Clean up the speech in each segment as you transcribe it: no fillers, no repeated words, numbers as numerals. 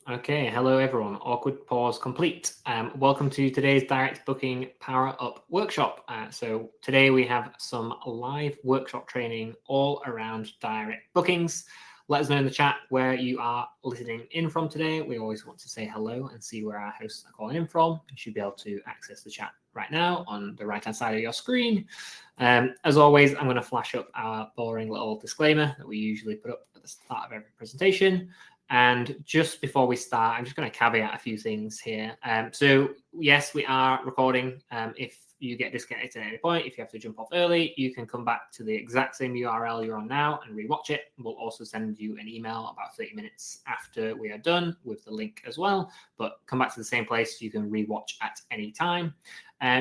Okay, hello everyone. Awkward pause complete. Welcome to today's direct booking power up workshop. So today we have some live workshop training all around direct bookings. Let us know in the chat where you are listening in from today. We always want to say hello and see where our hosts are calling in from. You should be able to access the chat right now on the right hand side of your screen. As always, I'm going to flash up our boring little disclaimer that we usually put up at the start of every presentation. And just before we start, I'm just going to caveat a few things here. So yes, we are recording. If you get disconnected at any point, if you have to jump off early, you can come back to the exact same URL you're on now and rewatch it. We'll also send you an email about 30 minutes after we are done with the link as well. But come back to the same place. You can rewatch at any time.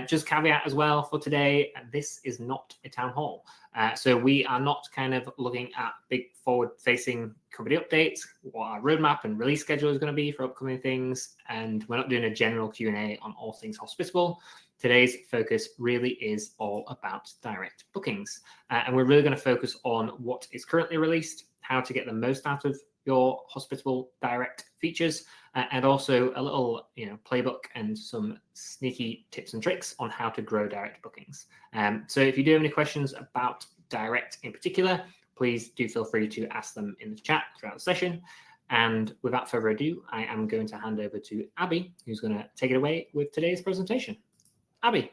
Just caveat as well for today, this is not a town hall. So we are not kind of looking at big forward-facing company updates, what our roadmap and release schedule is going to be for upcoming things, and we're not doing a general Q&A on all things Hospitable. Today's focus really is all about direct bookings, and we're really going to focus on what is currently released, how to get the most out of your Hospitable direct features, and also a little playbook and some sneaky tips and tricks on how to grow direct bookings. So if you do have any questions about direct in particular, please do feel free to ask them in the chat throughout the session. And without further ado, I am going to hand over to Abby, who's going to take it away with today's presentation. Abby.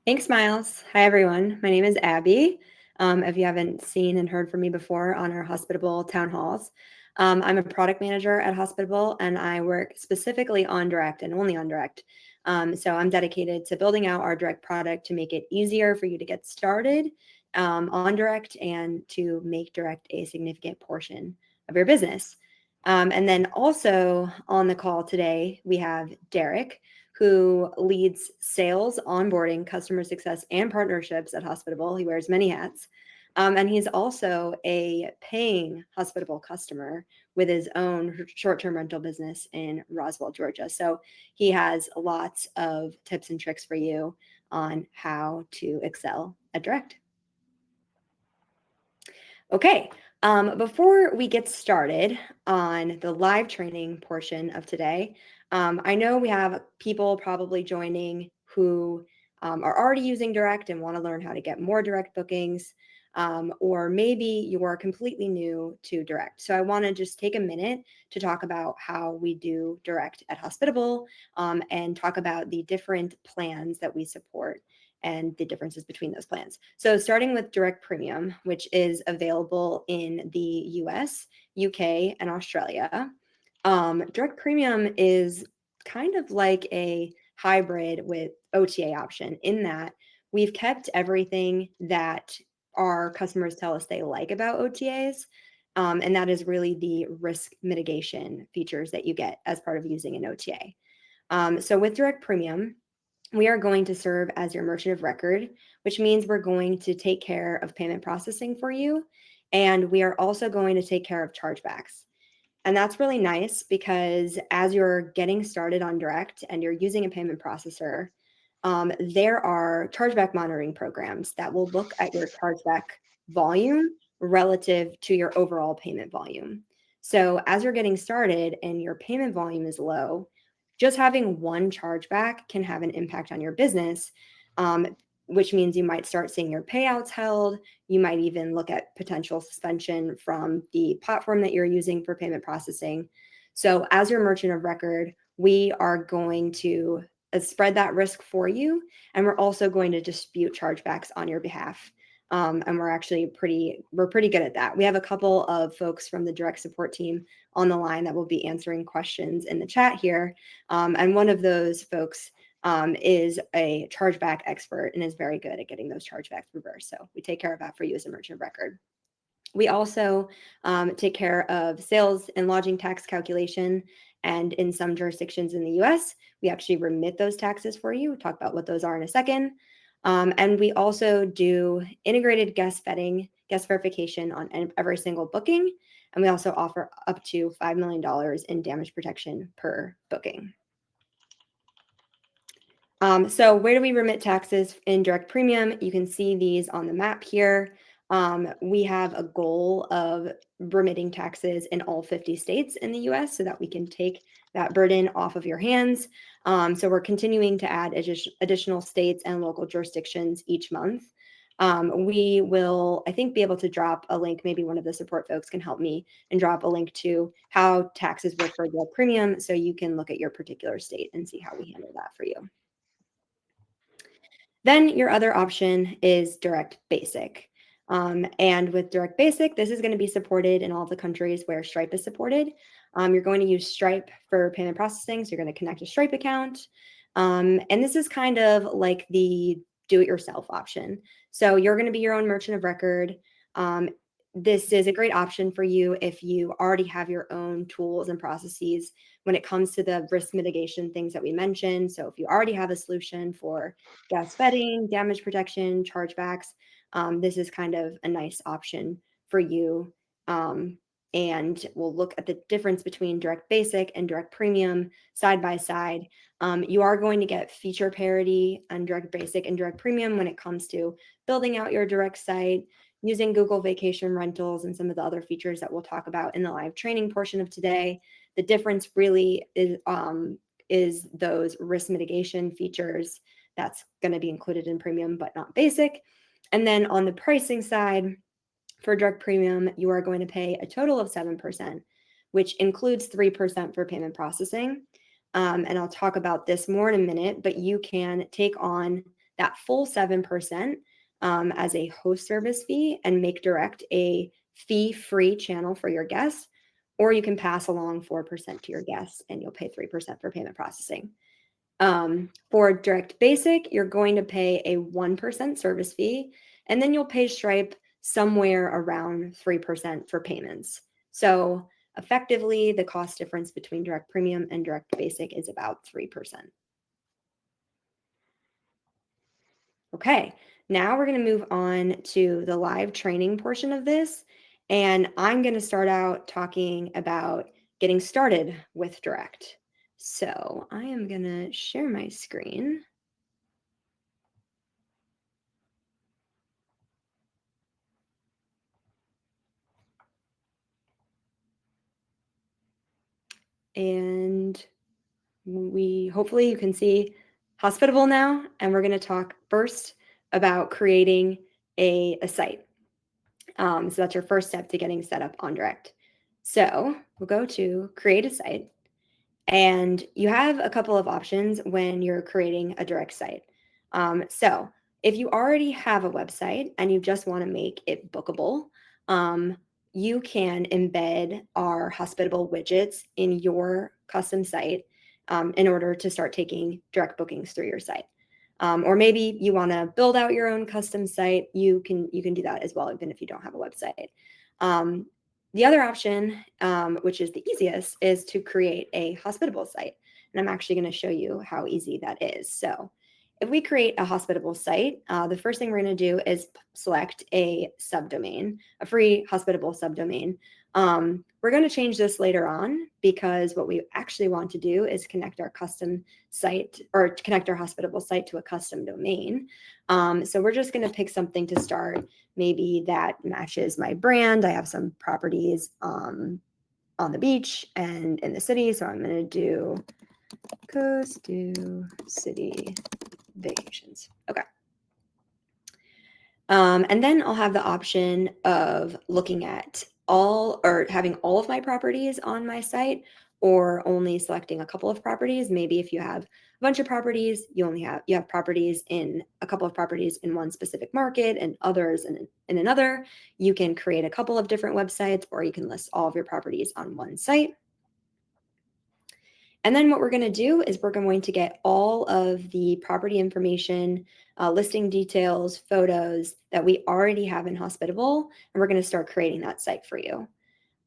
Thanks, Miles. Hi, everyone. My name is Abby. If you haven't seen and heard from me before on our Hospitable town halls, I'm a product manager at Hospitable, and I work specifically on direct and only on direct. So I'm dedicated to building out our direct product to make it easier for you to get started on direct and to make direct a significant portion of your business. And then also on the call today, we have Derek, who leads sales, onboarding, customer success, and partnerships at Hospitable. He wears many hats. And he's also a paying Hospitable customer with his own short-term rental business in Roswell, Georgia. So he has lots of tips and tricks for you on how to excel at direct. Okay, before we get started on the live training portion of today, I know we have people probably joining who are already using direct and want to learn how to get more direct bookings, or maybe you are completely new to direct. So I want to just take a minute to talk about how we do direct at Hospitable, and talk about the different plans that we support and the differences between those plans. So starting with Direct Premium, which is available in the US, UK, and Australia. Direct Premium is kind of like a hybrid with OTA option in that we've kept everything that our customers tell us they like about OTAs. And that is really the risk mitigation features that you get as part of using an OTA. So with Direct Premium, we are going to serve as your merchant of record, which means we're going to take care of payment processing for you. And we are also going to take care of chargebacks. And that's really nice because as you're getting started on direct and you're using a payment processor, there are chargeback monitoring programs that will look at your chargeback volume relative to your overall payment volume. So as you're getting started and your payment volume is low, just having one chargeback can have an impact on your business, which means you might start seeing your payouts held. You might even look at potential suspension from the platform that you're using for payment processing. So as your merchant of record, we are going to spread that risk for you, and we're also going to dispute chargebacks on your behalf. And we're actually pretty good at that. We have a couple of folks from the direct support team on the line that will be answering questions in the chat here. And one of those folks is a chargeback expert and is very good at getting those chargebacks reversed. So we take care of that for you as a merchant of record. We also take care of sales and lodging tax calculation. And in some jurisdictions in the US, we actually remit those taxes for you. We'll talk about what those are in a second. And we also do integrated guest vetting, guest verification on every single booking. And we also offer up to $5 million in damage protection per booking. So where do we remit taxes in Direct Premium? You can see these on the map here. We have a goal of remitting taxes in all 50 states in the US so that we can take that burden off of your hands. So we're continuing to add additional states and local jurisdictions each month. We will, I think, be able to drop a link. Maybe one of the support folks can help me and drop a link to how taxes work for direct premium so you can look at your particular state and see how we handle that for you. Then your other option is direct basic. And with direct basic, this is going to be supported in all the countries where Stripe is supported. You're going to use Stripe for payment processing. So you're going to connect a Stripe account. And this is kind of like the do-it-yourself option. So you're going to be your own merchant of record. This is a great option for you if you already have your own tools and processes when it comes to the risk mitigation things that we mentioned. So if you already have a solution for gas vetting, damage protection, chargebacks, this is kind of a nice option for you. And we'll look at the difference between direct basic and direct premium side by side. You are going to get feature parity on direct basic and direct premium when it comes to building out your direct site, using Google Vacation Rentals and some of the other features that we'll talk about in the live training portion of today. The difference really is those risk mitigation features that's going to be included in premium, but not basic. And then on the pricing side, for direct premium, you are going to pay a total of 7%, which includes 3% for payment processing. And I'll talk about this more in a minute, but you can take on that full 7% as a host service fee and make direct a fee-free channel for your guests, or you can pass along 4% to your guests and you'll pay 3% for payment processing. For direct basic, you're going to pay a 1% service fee, and then you'll pay Stripe somewhere around 3% for payments. So effectively, the cost difference between direct premium and direct basic is about 3%. Okay, now we're going to move on to the live training portion of this. And I'm going to start out talking about getting started with direct. So I am going to share my screen. And hopefully you can see Hospitable now. And we're going to talk first about creating a site. So that's your first step to getting set up on direct. So we'll go to create a site. And you have a couple of options when you're creating a direct site. So if you already have a website and you just want to make it bookable, you can embed our Hospitable widgets in your custom site in order to start taking direct bookings through your site. Or maybe you want to build out your own custom site. You can do that as well, even if you don't have a website. The other option, which is the easiest, is to create a Hospitable site. And I'm actually going to show you how easy that is. So if we create a Hospitable site, the first thing we're going to do is select a subdomain, a free Hospitable subdomain. We're going to change this later on because what we actually want to do is connect our custom site or connect our Hospitable site to a custom domain. So we're just going to pick something to start, maybe that matches my brand. I have some properties on the beach and in the city. So I'm going to do Coast to City Vacations. Okay. And then I'll have the option of looking at having all of my properties on my site or only selecting a couple of properties. Maybe if you have a bunch of properties, you have properties in a couple of properties in one specific market and others in another. You can create a couple of different websites or you can list all of your properties on one site. And then what we're going to do is we're going to get all of the property information, listing details, photos that we already have in Hospitable, and we're going to start creating that site for you.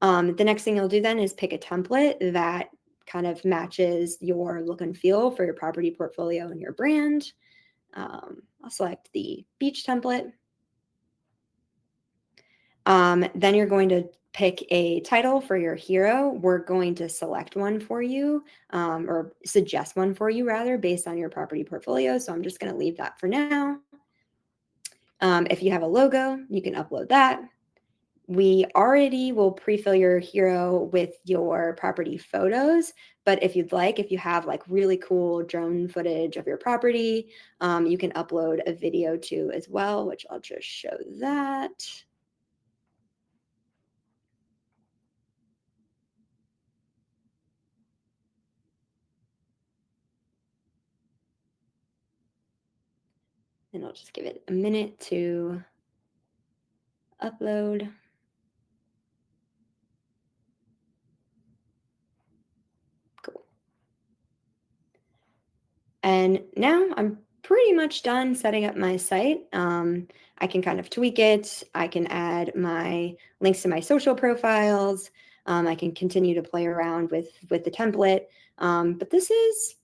The next thing you'll do then is pick a template that kind of matches your look and feel for your property portfolio and your brand. I'll select the beach template. Then you're going to pick a title for your hero. We're going to select one for you or suggest one for you rather based on your property portfolio. So I'm just going to leave that for now. If you have a logo, you can upload that. We already will pre-fill your hero with your property photos, but if you'd like, if you have like really cool drone footage of your property, you can upload a video too as well, which I'll just show that. And I'll just give it a minute to upload. Cool. And now I'm pretty much done setting up my site. I can kind of tweak it. I can add my links to my social profiles. I can continue to play around with the template. But this is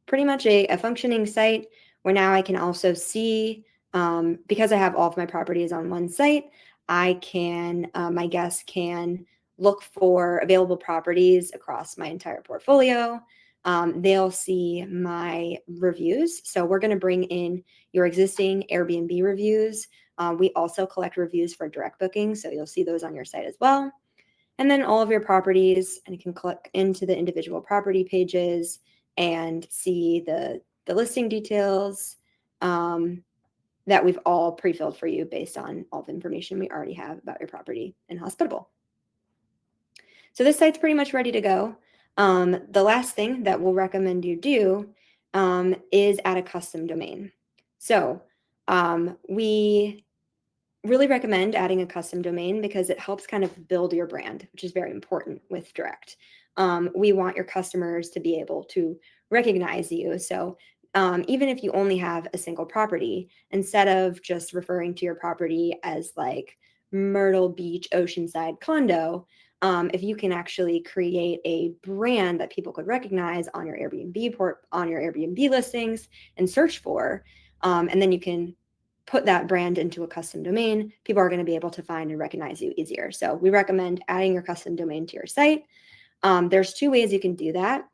pretty much a functioning site where now I can also see, because I have all of my properties on one site, I can, my guests can look for available properties across my entire portfolio. They'll see my reviews. So we're going to bring in your existing Airbnb reviews. We also collect reviews for direct booking, so you'll see those on your site as well. And then all of your properties, and you can click into the individual property pages and see the listing details that we've all pre-filled for you based on all the information we already have about your property in Hospitable. So this site's pretty much ready to go. The last thing that we'll recommend you do is add a custom domain. So we really recommend adding a custom domain because it helps kind of build your brand, which is very important with direct. We want your customers to be able to recognize you. So even if you only have a single property, instead of just referring to your property as like Myrtle Beach Oceanside condo, if you can actually create a brand that people could recognize on your Airbnb listings and search for, and then you can put that brand into a custom domain, people are going to be able to find and recognize you easier. So we recommend adding your custom domain to your site. There's two ways you can do that.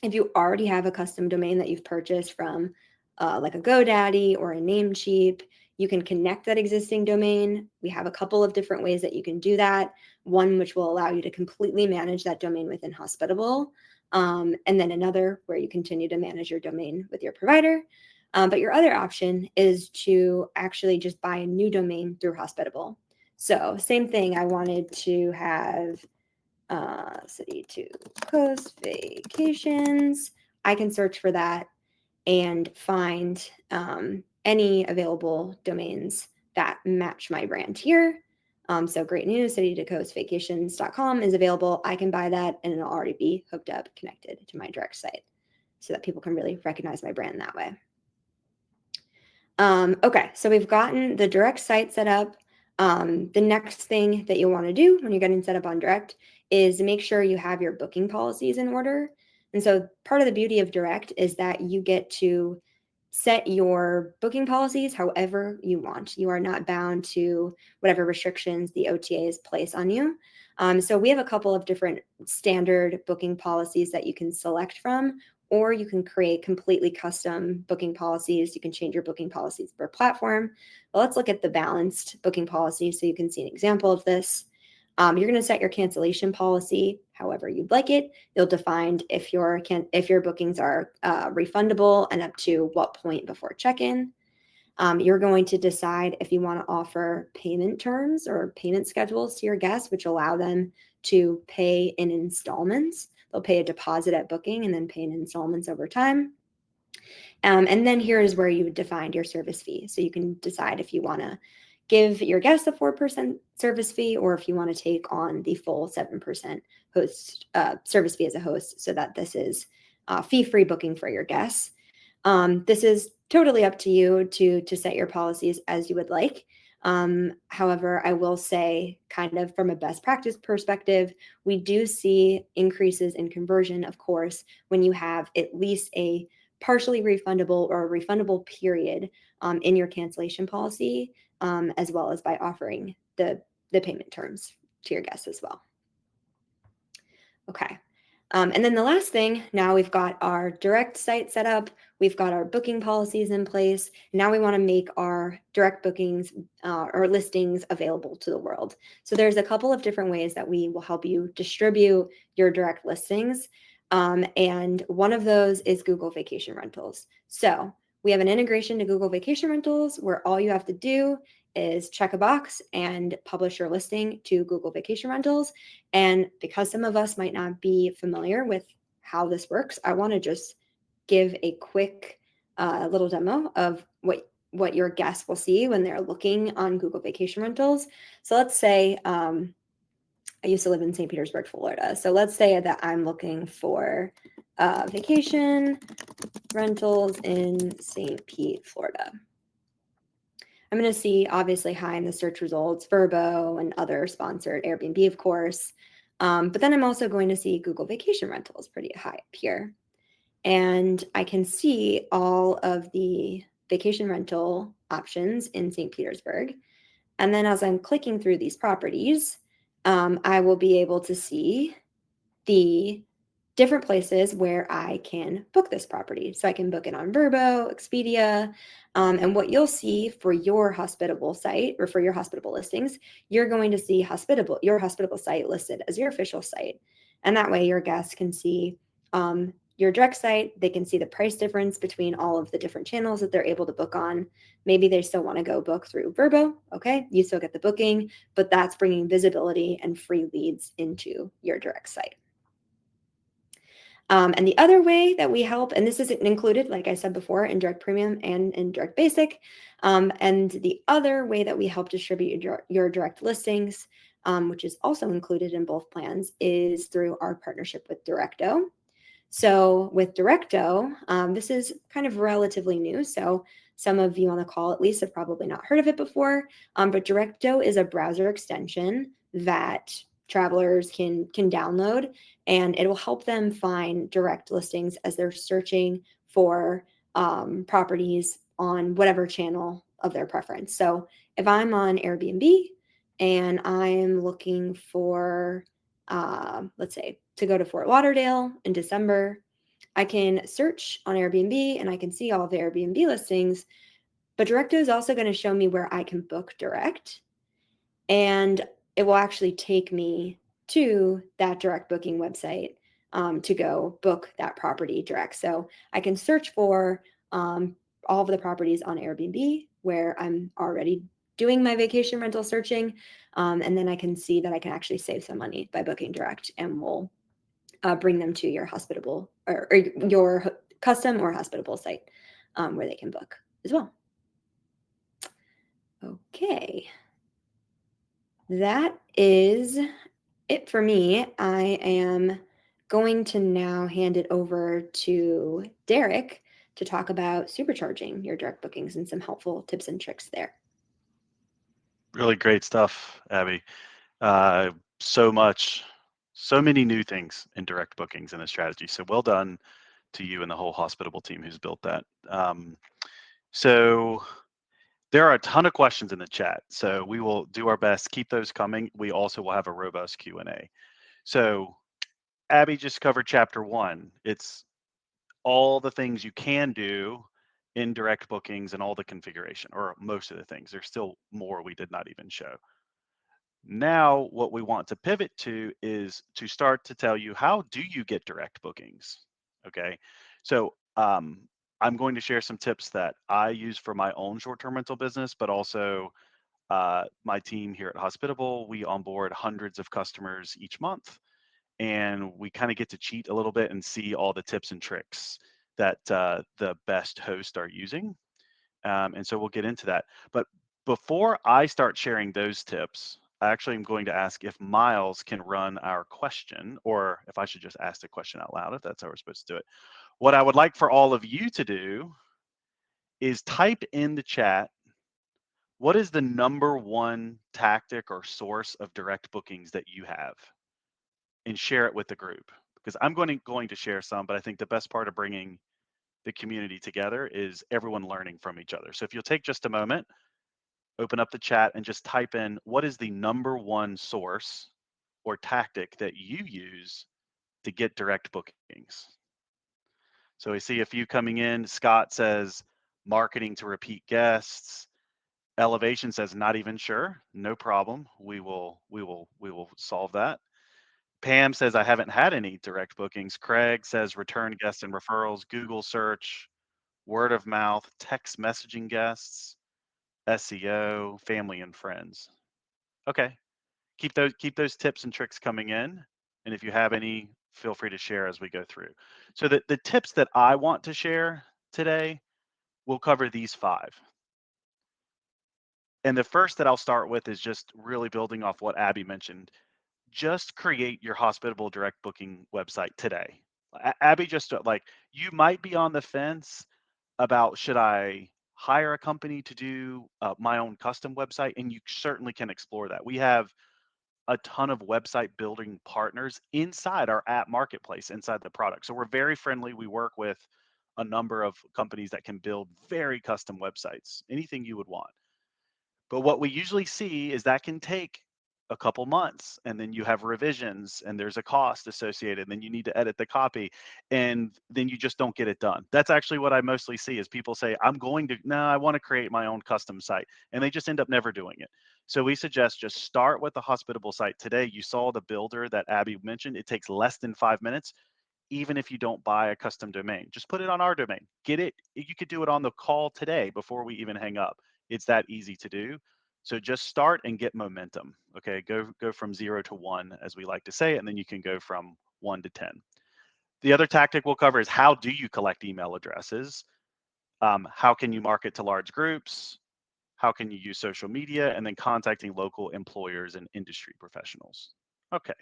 If you already have a custom domain that you've purchased from like a GoDaddy or a Namecheap, you can connect that existing domain. We have a couple of different ways that you can do that. One which will allow you to completely manage that domain within Hospitable, and then another where you continue to manage your domain with your provider. But your other option is to actually just buy a new domain through Hospitable. So same thing, I wanted to have City to Coast Vacations. I can search for that and find any available domains that match my brand here. So great news, citytocoastvacations.com is available. I can buy that and it'll already be hooked up, connected to my direct site so that people can really recognize my brand that way. Okay, so we've gotten the direct site set up. The next thing that you'll want to do when you're getting set up on direct is make sure you have your booking policies in order. And so part of the beauty of direct is that you get to set your booking policies however you want. You are not bound to whatever restrictions the OTAs place on you. So we have a couple of different standard booking policies that you can select from, or you can create completely custom booking policies. You can change your booking policies per platform. But let's look at the balanced booking policy so you can see an example of this. You're going to set your cancellation policy however you'd like it. You'll define if your bookings are refundable and up to what point before check-in. You're going to decide if you want to offer payment terms or payment schedules to your guests, which allow them to pay in installments. They'll pay a deposit at booking and then pay in installments over time. And then here is where you would define your service fee. So you can decide if you want to give your guests a 4% service fee or if you want to take on the full 7% host service fee as a host, so that this is fee-free booking for your guests. This is totally up to you to set your policies as you would like. However, I will say, kind of from a best practice perspective, we do see increases in conversion, of course, when you have at least a partially refundable or a refundable period in your cancellation policy, as well as by offering the payment terms to your guests as well. Okay. And then the last thing, now we've got our direct site set up, we've got our booking policies in place. Now we want to make our direct bookings or listings available to the world. So there's a couple of different ways that we will help you distribute your direct listings. And one of those is Google Vacation Rentals. So we have an integration to Google Vacation Rentals where all you have to do is check a box and publish your listing to Google Vacation Rentals. And because some of us might not be familiar with how this works, I want to just give a quick little demo of what your guests will see when they're looking on Google Vacation Rentals. So let's say I used to live in St. Petersburg, Florida. So let's say that I'm looking for vacation rentals in St. Pete, Florida. I'm going to see obviously high in the search results, Vrbo and other sponsored Airbnb, of course. But then I'm also going to see Google Vacation Rentals pretty high up here. And I can see all of the vacation rental options in St. Petersburg. And then as I'm clicking through these properties, I will be able to see the different places where I can book this property. So I can book it on Vrbo, Expedia, and what you'll see for your Hospitable site or for your Hospitable listings, you're going to see your Hospitable site listed as your official site. And that way your guests can see your direct site. They can see the price difference between all of the different channels that they're able to book on. Maybe they still want to go book through Vrbo. Okay, you still get the booking, but that's bringing visibility and free leads into your direct site. And the other way that we help, and this isn't included, like I said before, in Direct Premium and in Direct Basic, and the other way that we help distribute your direct listings, which is also included in both plans, is through our partnership with Directo. So with Directo, this is kind of relatively new. So some of you on the call at least have probably not heard of it before, but Directo is a browser extension that travelers can download, and it will help them find direct listings as they're searching for properties on whatever channel of their preference. So if I'm on Airbnb and I'm looking for, let's say, to go to Fort Lauderdale in December, I can search on Airbnb and I can see all of the Airbnb listings, but Directo is also going to show me where I can book direct. And it will actually take me to that direct booking website to go book that property direct. So I can search for all of the properties on Airbnb where I'm already doing my vacation rental searching. And then I can see that I can actually save some money by booking direct, and we'll bring them to your Hospitable or your custom or Hospitable site where they can book as well. Okay. That is it for me. I am going to now hand it over to Derek to talk about supercharging your direct bookings and some helpful tips and tricks there. Really great stuff, Abby. So many new things in direct bookings and a strategy. So well done to you and the whole Hospitable team who's built that. So there are a ton of questions in the chat, so we will do our best. Keep those coming. We also will have a robust Q&A. So Abby just covered chapter 1. It's all the things you can do in direct bookings and all the configuration, or most of the things. There's still more we did not even show. Now, what we want to pivot to is to start to tell you, how do you get direct bookings? Okay, so I'm going to share some tips that I use for my own short-term rental business, but also my team here at Hospitable. We onboard hundreds of customers each month, and we kind of get to cheat a little bit and see all the tips and tricks that the best hosts are using. And so we'll get into that. But before I start sharing those tips, I actually am going to ask if Miles can run our question, or if I should just ask the question out loud, if that's how we're supposed to do it. What I would like for all of you to do is type in the chat, what is the #1 tactic or source of direct bookings that you have? And share it with the group. Because I'm going to share some, but I think the best part of bringing the community together is everyone learning from each other. So if you'll take just a moment, open up the chat and just type in, what is the #1 source or tactic that you use to get direct bookings. So we see a few coming in. Scott says marketing to repeat guests. Elevation says not even sure. No problem. We will solve that. Pam says I haven't had any direct bookings. Craig says return guests and referrals, Google search, word of mouth, text messaging guests, SEO, family and friends. Okay. Keep those tips and tricks coming in. And if you have any, feel free to share as we go through. So the tips that I want to share today will cover these 5. And the first that I'll start with is just really building off what Abby mentioned. Just create your Hospitable direct booking website today. Abby just like, you might be on the fence about should I hire a company to do my own custom website, and you certainly can explore that. We have a ton of website building partners inside our app marketplace, inside the product. So we're very friendly. We work with a number of companies that can build very custom websites, anything you would want. But what we usually see is that can take a couple months, and then you have revisions and there's a cost associated, and then you need to edit the copy, and then you just don't get it done. That's actually what I mostly see is people say, I want to create my own custom site, and they just end up never doing it. So we suggest just start with the Hospitable site today. You saw the builder that Abby mentioned. It takes less than 5 minutes. Even if you don't buy a custom domain, just put it on our domain. Get it. You could do it on the call today before we even hang up. It's that easy to do. So just start and get momentum. Okay, go from 0 to 1, as we like to say, and then you can go from 1 to 10. The other tactic we'll cover is how do you collect email addresses? How can you market to large groups? How can you use social media? And then contacting local employers and industry professionals. Okay,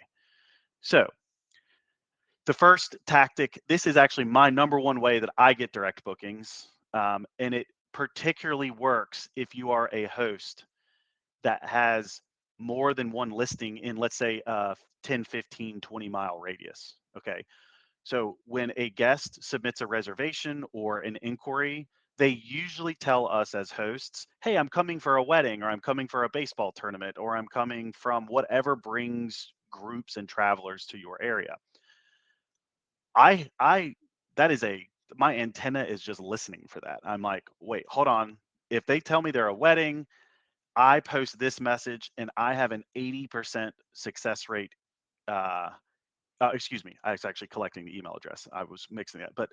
so the first tactic, this is actually my number one way that I get direct bookings. And it particularly works if you are a host that has more than one listing in, let's say, a 10, 15, 20-mile radius. Okay. So when a guest submits a reservation or an inquiry, they usually tell us as hosts, hey, I'm coming for a wedding, or I'm coming for a baseball tournament, or I'm coming from whatever brings groups and travelers to your area. That is my antenna is just listening for that. I'm like, wait, hold on. If they tell me they're a wedding, I post this message and I have an 80% success rate. Excuse me, I was actually collecting the email address. I was mixing that. But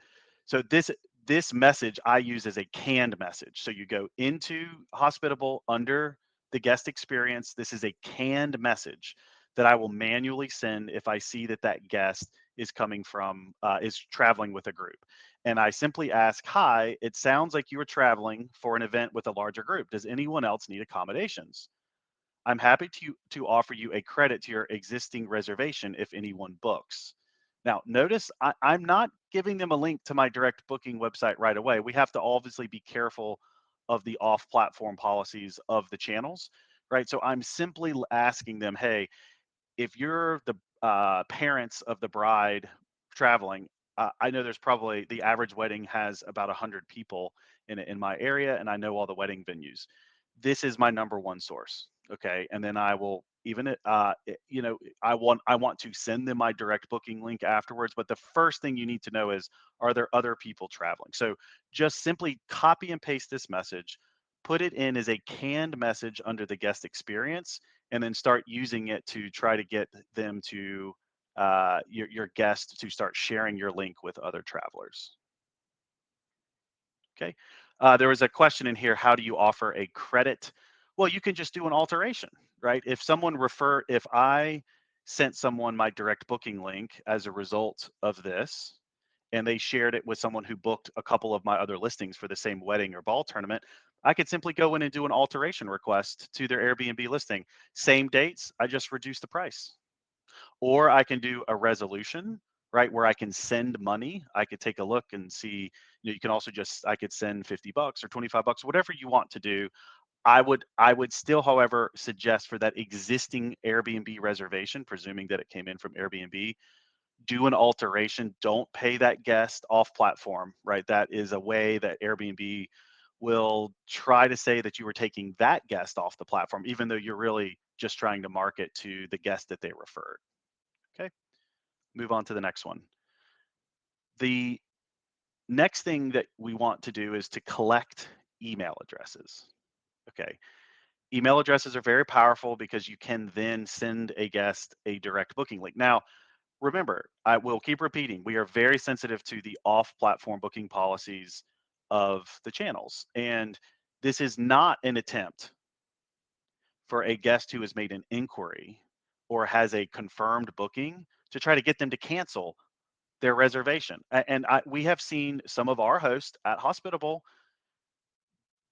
so this message I use as a canned message. So you go into Hospitable under the guest experience. This is a canned message that I will manually send if I see that that guest is coming from is traveling with a group. And I simply ask, hi, it sounds like you are traveling for an event with a larger group. Does anyone else need accommodations? I'm happy to offer you a credit to your existing reservation if anyone books. Now, notice I'm not giving them a link to my direct booking website right away. We have to obviously be careful of the off-platform policies of the channels, right? So I'm simply asking them, hey, if you're the parents of the bride traveling, I know there's probably the average wedding has about 100 people in my area, and I know all the wedding venues. This is my number one source. Okay, and then I will I want to send them my direct booking link afterwards. But the first thing you need to know is, are there other people traveling? So just simply copy and paste this message, put it in as a canned message under the guest experience, and then start using it to try to get them to your guest to start sharing your link with other travelers. Okay. There was a question in here, how do you offer a credit? Well, you can just do an alteration, right? If I sent someone my direct booking link as a result of this, and they shared it with someone who booked a couple of my other listings for the same wedding or ball tournament, I could simply go in and do an alteration request to their Airbnb listing. Same dates, I just reduce the price. Or I can do a resolution, right, where I can send money. I could take a look and see, you can also I could send $50 or $25, whatever you want to do. I would still, however, suggest for that existing Airbnb reservation, presuming that it came in from Airbnb, do an alteration. Don't pay that guest off platform, right? That is a way that Airbnb will try to say that you were taking that guest off the platform, even though you're really just trying to market to the guest that they referred. Okay. move on to the next one. The next thing that we want to do is to collect email addresses. Okay. Email addresses are very powerful because you can then send a guest a direct booking link. Now, remember, I will keep repeating, we are very sensitive to the off-platform booking policies of the channels. And this is not an attempt for a guest who has made an inquiry or has a confirmed booking to try to get them to cancel their reservation. And we have seen some of our hosts at Hospitable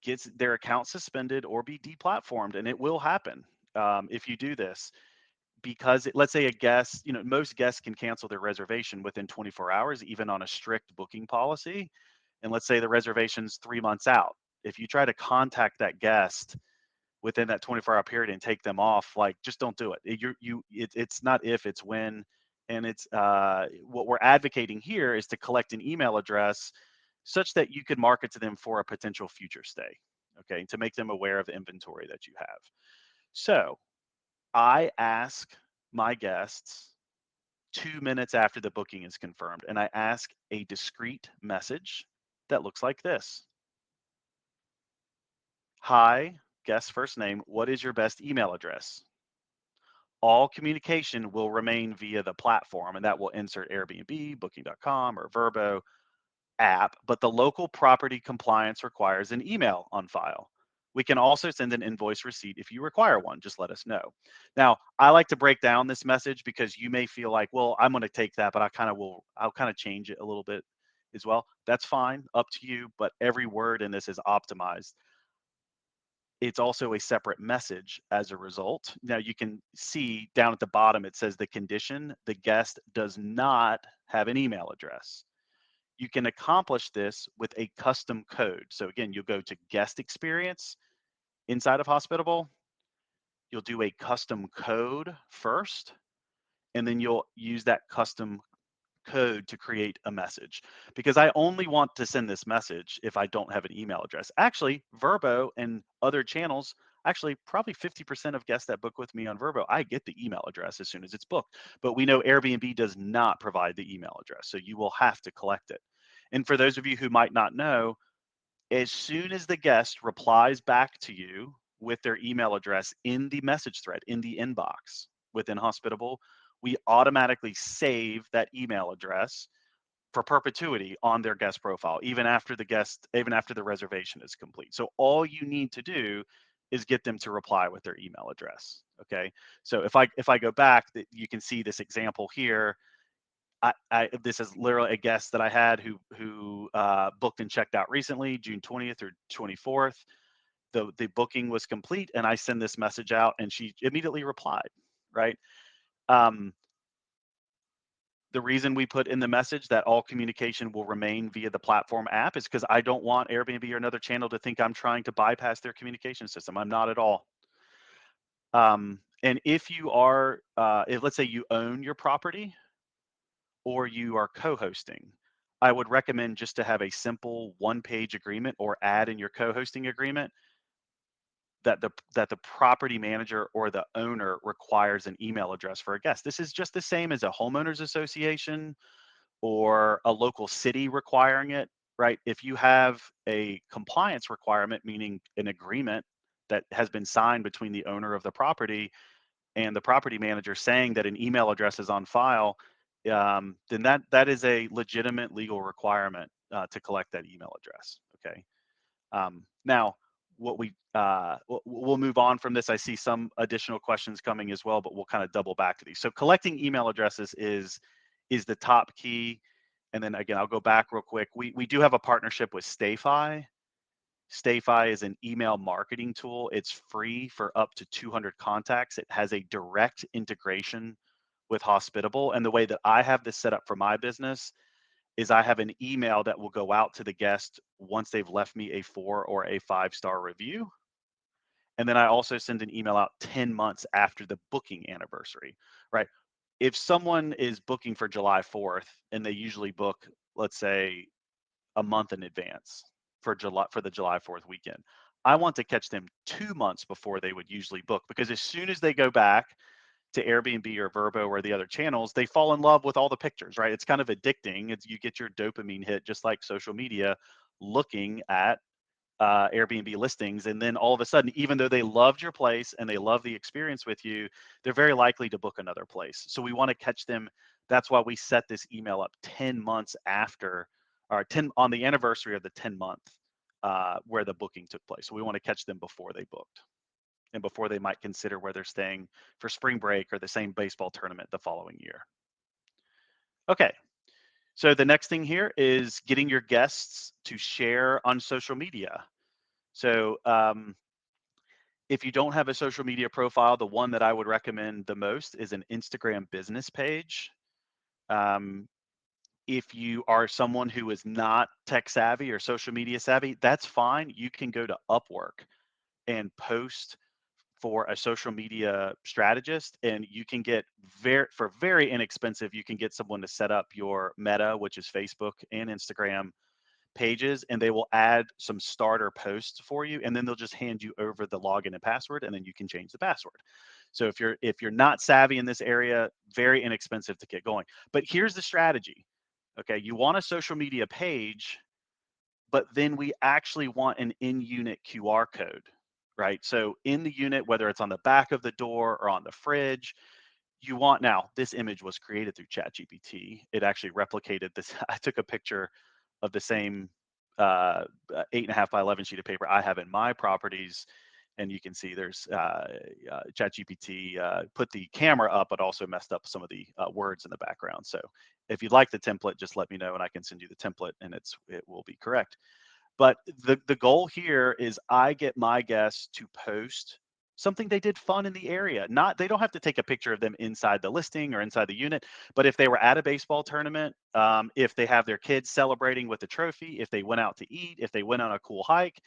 gets their account suspended or be deplatformed, and it will happen if you do this. Because let's say a guest, most guests can cancel their reservation within 24 hours, even on a strict booking policy. And let's say the reservation's 3 months out. If you try to contact that guest within that 24-hour period and take them off, like, just don't do it. It's not if, it's when. And it's what we're advocating here is to collect an email address such that you could market to them for a potential future stay, okay, to make them aware of the inventory that you have. So I ask my guests 2 minutes after the booking is confirmed, and I ask a discrete message that looks like this. Hi, guest first name, what is your best email address? All communication will remain via the platform, and that will insert Airbnb, Booking.com, or Vrbo app, but the local property compliance requires an email on file. We can also send an invoice receipt if you require one. Just let us know. Now, I like to break down this message because you may feel like, well, I'm going to take that, but I'll kind of change it a little bit as well. That's fine, up to you, but every word in this is optimized. It's also a separate message as a result. Now you can see down at the bottom, it says the condition, the guest does not have an email address. You can accomplish this with a custom code. So again, you'll go to guest experience inside of Hospitable. You'll do a custom code first, and then you'll use that custom code to create a message, because I only want to send this message if I don't have an email address. Actually, Vrbo and other channels, actually probably 50% of guests that book with me on Vrbo, I get the email address as soon as it's booked. But we know Airbnb does not provide the email address, so you will have to collect it. And for those of you who might not know, as soon as the guest replies back to you with their email address in the message thread, in the inbox within Hospitable, we automatically save that email address for perpetuity on their guest profile, even after the reservation is complete. So all you need to do is get them to reply with their email address. Okay. So if I go back, you can see this example here. This is literally a guest that I had who booked and checked out recently, June 20th or 24th. The booking was complete, and I send this message out, and she immediately replied. Right. The reason we put in the message that all communication will remain via the platform app is because I don't want Airbnb or another channel to think I'm trying to bypass their communication system. I'm not at all. And if you are, if let's say you own your property or you are co-hosting, I would recommend just to have a simple one-page agreement or add in your co-hosting agreement that the property manager or the owner requires an email address for a guest. This is just the same as a homeowners association or a local city requiring it, right? If you have a compliance requirement, meaning an agreement that has been signed between the owner of the property and the property manager saying that an email address is on file, then that is a legitimate legal requirement to collect that email address. Okay. Now, we'll move on from this. I see some additional questions coming as well, but we'll kind of double back to these. So collecting email addresses is the top key. And then again, I'll go back real quick. We do have a partnership with StayFi. StayFi is an email marketing tool. It's free for up to 200 contacts. It has a direct integration with Hospitable. And the way that I have this set up for my business is I have an email that will go out to the guest once they've left me a 4 or a 5-star review. And then I also send an email out 10 months after the booking anniversary, right? If someone is booking for July 4th and they usually book, let's say, a month in advance for the July 4th weekend, I want to catch them 2 months before they would usually book, because as soon as they go back to Airbnb or Vrbo or the other channels, they fall in love with all the pictures, right? It's kind of addicting. You get your dopamine hit just like social media, looking at Airbnb listings, and then all of a sudden, even though they loved your place and they love the experience with you, they're very likely to book another place. So we want to catch them. That's why we set this email up 10 months after, or 10 on the anniversary of the 10-month where the booking took place. So we want to catch them before they booked and before they might consider where they're staying for spring break or the same baseball tournament the following year. Okay, so the next thing here is getting your guests to share on social media. So if you don't have a social media profile, the one that I would recommend the most is an Instagram business page. If you are someone who is not tech savvy or social media savvy, that's fine. You can go to Upwork and post for a social media strategist, and you can get for very inexpensive, you can get someone to set up your Meta, which is Facebook and Instagram pages, and they will add some starter posts for you, and then they'll just hand you over the login and password, and then you can change the password. So if you're not savvy in this area, very inexpensive to get going. But here's the strategy. Okay, you want a social media page, but then we actually want an in-unit QR code, right? So in the unit, whether it's on the back of the door or on the fridge, you want, now this image was created through ChatGPT. It actually replicated this. I took a picture of the same 8.5 by 11 sheet of paper I have in my properties, and you can see there's ChatGPT put the camera up, but also messed up some of the words in the background. So if you'd like the template, just let me know and I can send you the template, and it will be correct. But the goal here is I get my guests to post something they did fun in the area. They don't have to take a picture of them inside the listing or inside the unit, but if they were at a baseball tournament, if they have their kids celebrating with a trophy, if they went out to eat, if they went on a cool hike,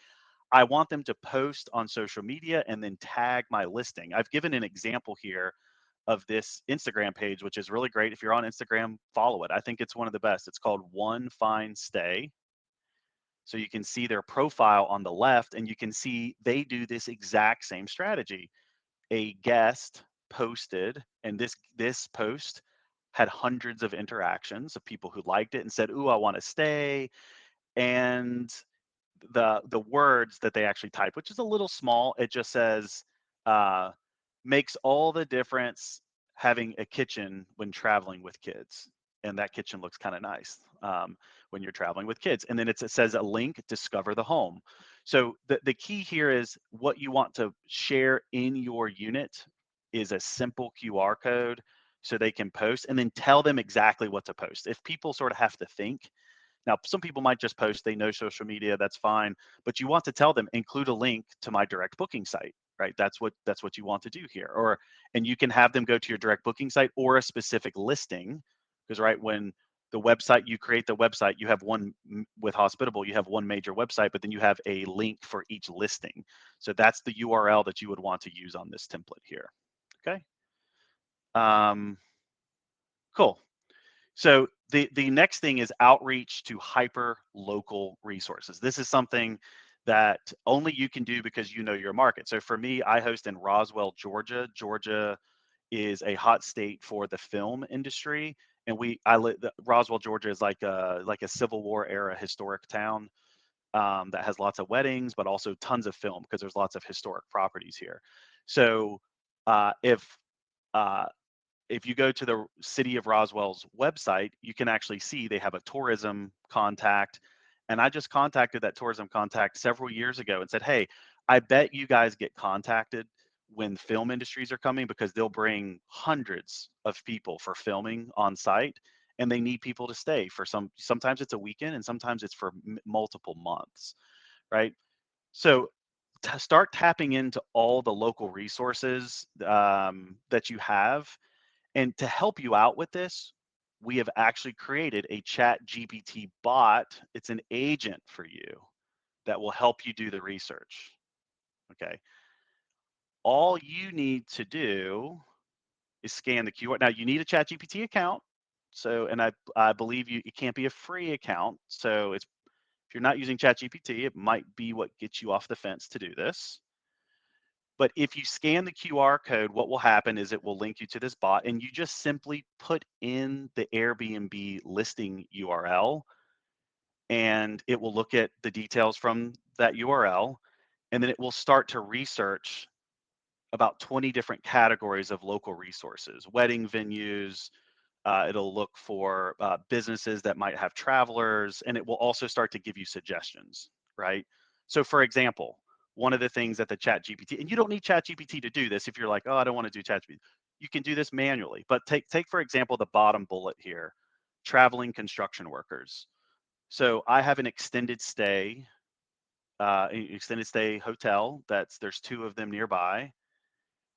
I want them to post on social media and then tag my listing. I've given an example here of this Instagram page, which is really great. If you're on Instagram, follow it. I think it's one of the best. It's called One Fine Stay. So you can see their profile on the left, and you can see they do this exact same strategy. A guest posted, and this post had hundreds of interactions of people who liked it and said, "Ooh, I want to stay." And the words that they actually type, which is a little small, it just says, makes all the difference having a kitchen when traveling with kids. And that kitchen looks kind of nice when you're traveling with kids. And then it says a link, discover the home. So the key here is what you want to share in your unit is a simple QR code so they can post, and then tell them exactly what to post. If people sort of have to think, now, some people might just post, they know social media, that's fine, but you want to tell them, include a link to my direct booking site, right? That's what you want to do here. And you can have them go to your direct booking site or a specific listing, because right, when you create the website, you have one with Hospitable, you have one major website, but then you have a link for each listing. So that's the URL that you would want to use on this template here. Okay. Cool. So the next thing is outreach to hyper local resources. This is something that only you can do because you know your market. So for me, I host in Roswell, Georgia. Georgia is a hot state for the film industry, and Roswell, Georgia is like a Civil War era historic town that has lots of weddings, but also tons of film because there's lots of historic properties here. So if you go to the city of Roswell's website, you can actually see they have a tourism contact. And I just contacted that tourism contact several years ago and said, "Hey, I bet you guys get contacted when film industries are coming because they'll bring hundreds of people for filming on site, and they need people to stay for sometimes it's a weekend and sometimes it's for multiple months, right?" So start tapping into all the local resources that you have. And to help you out with this, we have actually created a ChatGPT bot. It's an agent for you that will help you do the research. Okay. All you need to do is scan the QR. Now you need a ChatGPT account. So, and I believe it can't be a free account. So if you're not using ChatGPT, it might be what gets you off the fence to do this. But if you scan the QR code, what will happen is it will link you to this bot, and you just simply put in the Airbnb listing URL, and it will look at the details from that URL, and then it will start to research about 20 different categories of local resources, wedding venues. It'll look for businesses that might have travelers, and it will also start to give you suggestions, right? So for example, one of the things that the chat GPT, and you don't need chat GPT to do this if you're like, oh, I don't want to do chat GPT. You can do this manually, but take for example, the bottom bullet here, traveling construction workers. So I have an extended stay hotel there's 2 of them nearby.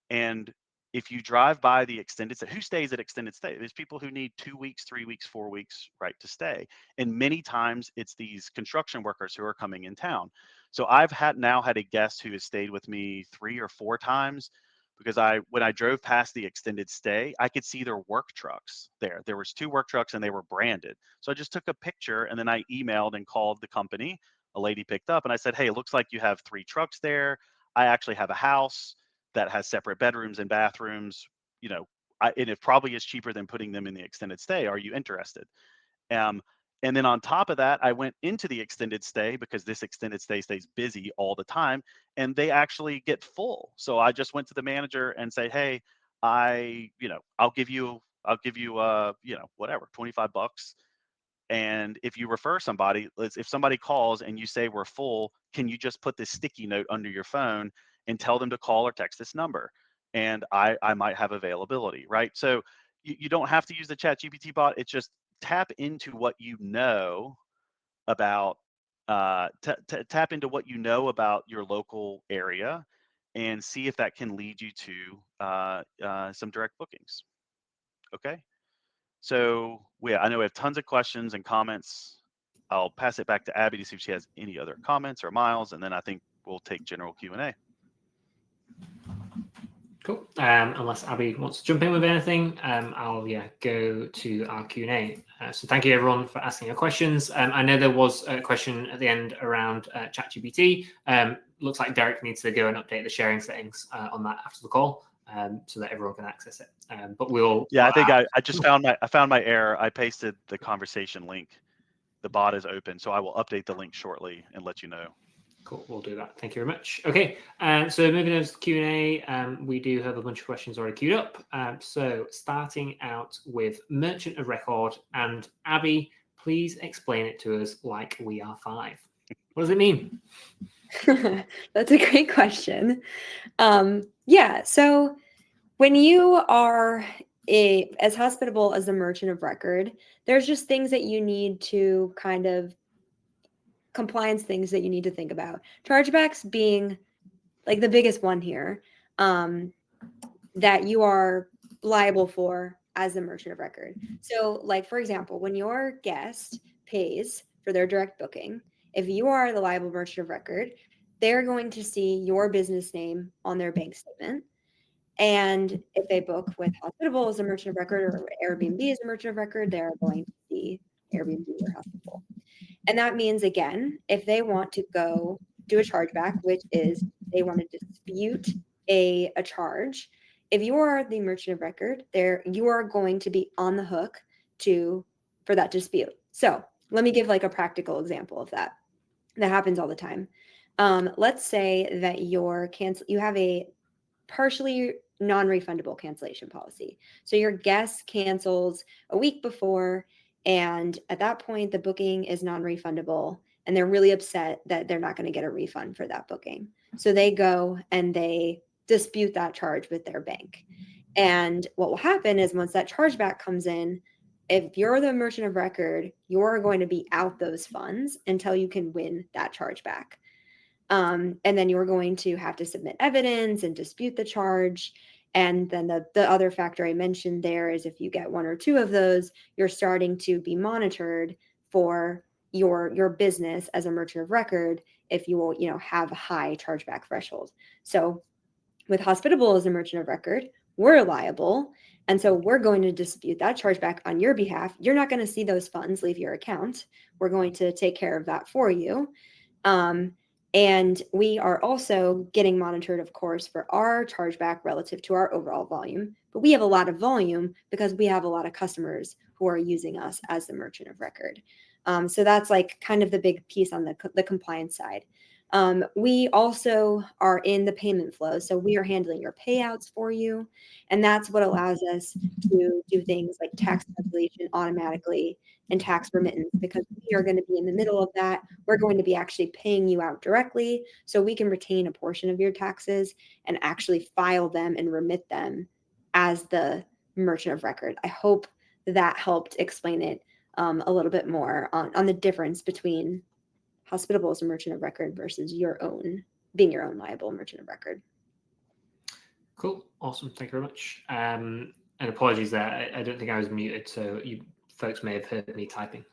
And if you drive by the extended stay, who stays at extended stay? There's people who need 2 weeks, 3 weeks, 4 weeks, right, to stay. And many times it's these construction workers who are coming in town. So I've now had a guest who has stayed with me 3 or 4 times, because when I drove past the extended stay, I could see their work trucks there. There was 2 work trucks and they were branded. So I just took a picture and then I emailed and called the company. A lady picked up and I said, hey, it looks like you have 3 trucks there. I actually have a house that has separate bedrooms and bathrooms, and it probably is cheaper than putting them in the extended stay. Are you interested? And then on top of that, I went into the extended stay because this extended stay stays busy all the time, and they actually get full. So I just went to the manager and say, hey, I'll give you, whatever, $25. And if you refer somebody, if somebody calls and you say we're full, can you just put this sticky note under your phone and tell them to call or text this number? And I might have availability, right? So you don't have to use the chat GPT bot. It's just tap into what you know about, tap into what you know about your local area and see if that can lead you to some direct bookings. Okay. So I know we have tons of questions and comments. I'll pass it back to Abby to see if she has any other comments, or Miles, and then I think we'll take general Q&A. Cool. Unless Abby wants to jump in with anything, I'll go to our Q&A. So thank you everyone for asking your questions. I know there was a question at the end around ChatGPT. Looks like Derek needs to go and update the sharing settings on that after the call, so that everyone can access it. But we'll. Yeah, I think I just found my error. I pasted the conversation link. The bot is open, so I will update the link shortly and let you know. Cool, we'll do that. Thank you very much. Okay, so moving on to the Q&A, we do have a bunch of questions already queued up. So starting out with merchant of record, and Abby, please explain it to us like we are 5. What does it mean? That's a great question. So when you are as hospitable as a merchant of record, there's just things that you need to kind of compliance things that you need to think about. Chargebacks being like the biggest one here, that you are liable for as a merchant of record. So like, for example, when your guest pays for their direct booking, if you are the liable merchant of record, they're going to see your business name on their bank statement. And if they book with Hospitable as a merchant of record or Airbnb as a merchant of record, they're going to see Airbnb or Hospitable. And that means, again, if they want to go do a chargeback, which is they want to dispute a charge, if you are the merchant of record, you are going to be on the hook for that dispute. So let me give like a practical example of that. That happens all the time. Let's say that you have a partially non-refundable cancellation policy. So your guest cancels a week before, and at that point, the booking is non-refundable, and they're really upset that they're not going to get a refund for that booking. So they go and they dispute that charge with their bank. And what will happen is once that chargeback comes in, if you're the merchant of record, you're going to be out those funds until you can win that chargeback. And then you're going to have to submit evidence and dispute the charge. And then the other factor I mentioned there is if you get 1 or 2 of those, you're starting to be monitored for your business as a merchant of record if you will, have a high chargeback threshold. So with Hospitable as a merchant of record, we're liable. And so we're going to dispute that chargeback on your behalf. You're not going to see those funds leave your account. We're going to take care of that for you. And we are also getting monitored, of course, for our chargeback relative to our overall volume. But we have a lot of volume because we have a lot of customers who are using us as the merchant of record. So that's like kind of the big piece on the compliance side. We also are in the payment flow. So we are handling your payouts for you. And that's what allows us to do things like tax calculation automatically and tax remittance, because we are going to be in the middle of that. We're going to be actually paying you out directly so we can retain a portion of your taxes and actually file them and remit them as the merchant of record. I hope that helped explain it a little bit more on the difference between Hospitable as a merchant of record versus being your own liable merchant of record. Cool. Awesome. Thank you very much. And apologies there. I don't think I was muted, so you folks may have heard me typing.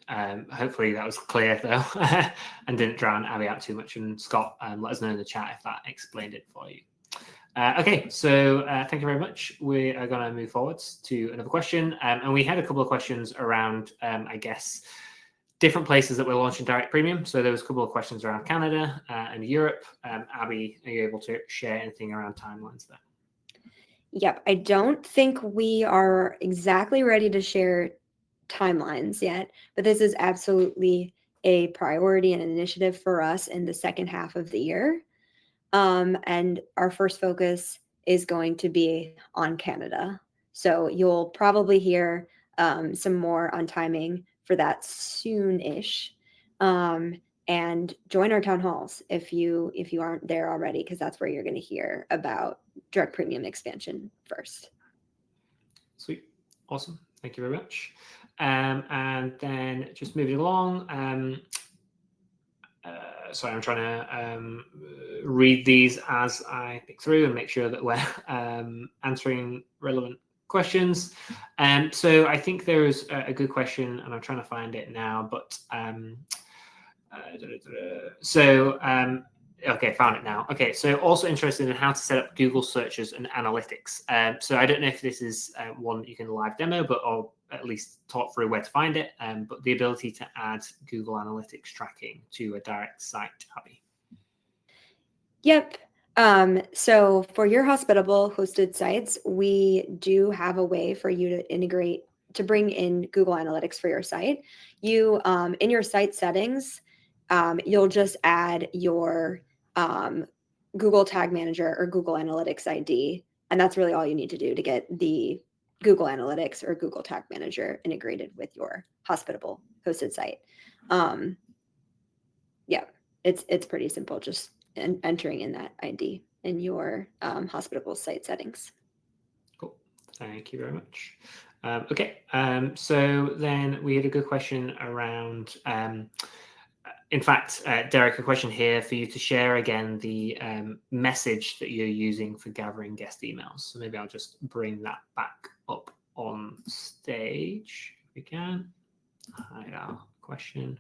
Hopefully that was clear though, and didn't drown Abby out too much. And Scott, let us know in the chat if that explained it for you. Okay, so thank you very much. We are going to move forwards to another question. And we had a couple of questions around, I guess, different places that we're launching direct premium. So there was a couple of questions around Canada and Europe. Abby, are you able to share anything around timelines there? Yep, I don't think we are exactly ready to share timelines yet, but this is absolutely a priority and an initiative for us in the second half of the year. And our first focus is going to be on Canada. So you'll probably hear some more on timing for that soon-ish. And join our town halls if you aren't there already, because that's where you're going to hear about direct premium expansion first. Sweet. Awesome. Thank you very much. And then just moving along. Sorry, I'm trying to read these as I think through and make sure that we're answering relevant questions. So I think there is a good question, and I'm trying to find it now, but okay, found it now. Okay, so also interested in how to set up Google searches and analytics. So I don't know if this is one that you can live demo, but or at least talk through where to find it. But the ability to add Google Analytics tracking to a direct site, Abby. Yep. So for your Hospitable hosted sites, we do have a way for you to integrate, to bring in Google Analytics for your site. You, in your site settings, you'll just add your Google Tag Manager or Google Analytics ID. And that's really all you need to do to get the Google Analytics or Google Tag Manager integrated with your Hospitable hosted site. Yeah, it's pretty simple. Just entering in that ID in your Hospitable site settings. Cool. Thank you very much. Okay. So then we had a good question around, in fact, Derek, a question here for you to share again the message that you're using for gathering guest emails. So maybe I'll just bring that back up on stage if we can. Hide our question.